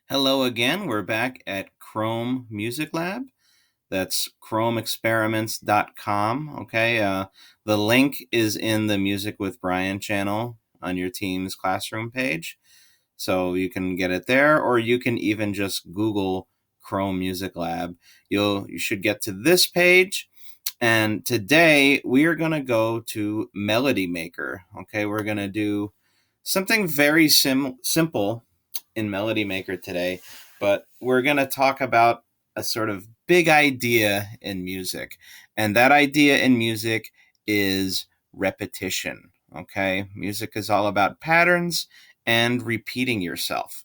Hello again. We're back at Chrome Music Lab. That's chromeexperiments.com. Okay. The link is in the Music with Brian channel on your team's classroom page. So you can get it there, or you can even just Google Chrome Music Lab. You should get to this page. And today we are going to go to Melody Maker. Okay. We're going to do something very simple in Melody Maker today, but we're going to talk about a sort of big idea in music. And that idea in music is repetition. Okay. Music is all about patterns and repeating yourself.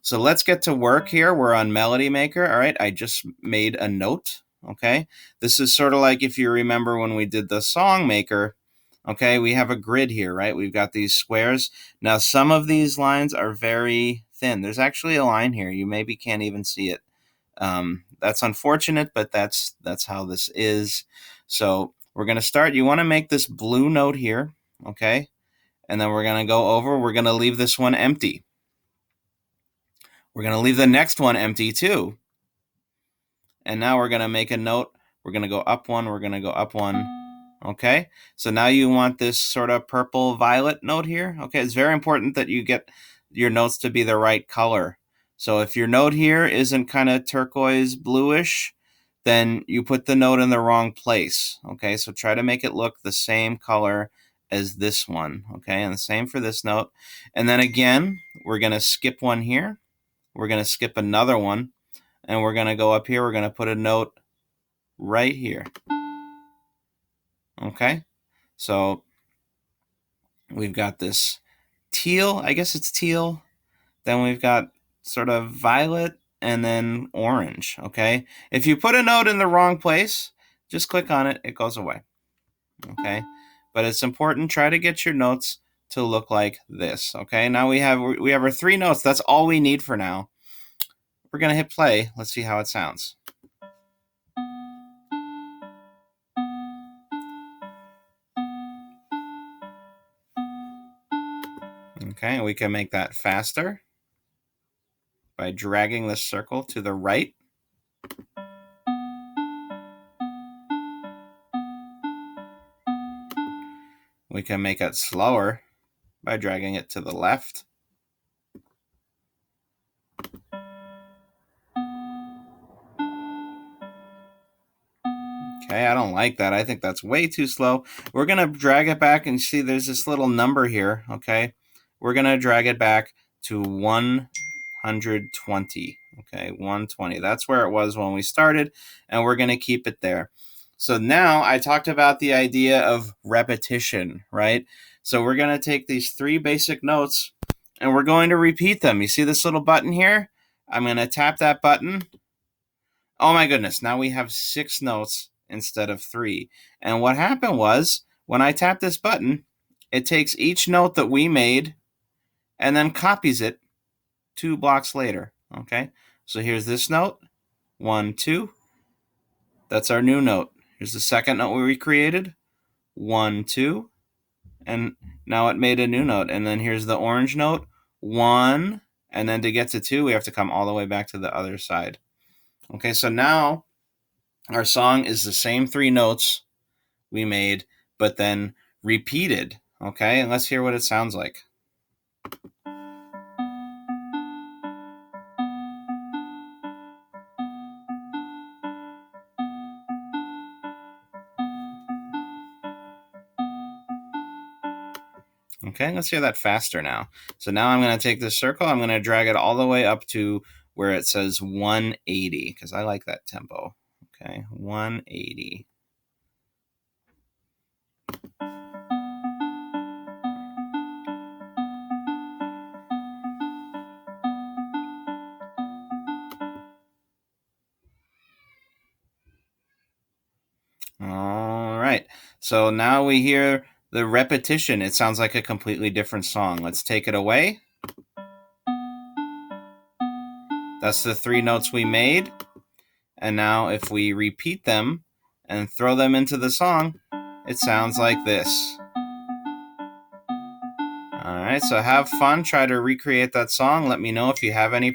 So let's get to work here. We're on Melody Maker. All right. I just made a note. Okay. This is sort of like if you remember when we did the Song Maker. Okay. We have a grid here, right? We've got these squares. Now, some of these lines are very thin. There's actually a line here. You maybe can't even see it. That's unfortunate, but that's how this is. So we're going to start. You want to make this blue note here. Okay. And then we're going to go over. We're going to leave this one empty. We're going to leave the next one empty too. And now we're going to make a note. We're going to go up one. We're going to go up one. Okay. So now you want this sort of purple violet note here. Okay. It's very important that you get your notes to be the right color. So if your note here isn't kind of turquoise bluish, then you put the note in the wrong place. Okay. So try to make it look the same color as this one. Okay. And the same for this note. And then again, we're going to skip one here. We're going to skip another one, and we're going to go up here. We're going to put a note right here. Okay, so we've got this teal. I guess it's teal. Then we've got sort of violet and then orange. Okay, if you put a note in the wrong place, just click on it. It goes away. Okay, but it's important. Try to get your notes to look like this. Okay, now we have our 3 notes. That's all we need for now. We're going to hit play. Let's see how it sounds. Okay, we can make that faster by dragging the circle to the right. We can make it slower by dragging it to the left. Okay, I don't like that. I think that's way too slow. We're going to drag it back and see there's this little number here, okay? We're going to drag it back to 120, okay? 120. That's where it was when we started, and we're going to keep it there. So now I talked about the idea of repetition, right? So we're going to take these 3 basic notes, and we're going to repeat them. You see this little button here? I'm going to tap that button. Oh my goodness, now we have 6 notes instead of 3. And what happened was, when I tap this button, it takes each note that we made and then copies it 2 blocks later. Okay, so here's this note, 1, 2. That's our new note. Here's the second note we recreated, 1, 2. And now it made a new note. And then here's the orange note, 1. And then to get to 2, we have to come all the way back to the other side. Okay, so now our song is the same 3 notes we made, but then repeated. Okay, and let's hear what it sounds like. Okay, let's hear that faster now. So now I'm going to take this circle, I'm going to drag it all the way up to where it says 180, because I like that tempo. Okay, 180. All right, so now we hear the repetition. It sounds like a completely different song. Let's take it away. That's the 3 notes we made. And now if we repeat them and throw them into the song, it sounds like this. All right, so have fun. Try to recreate that song. Let me know if you have any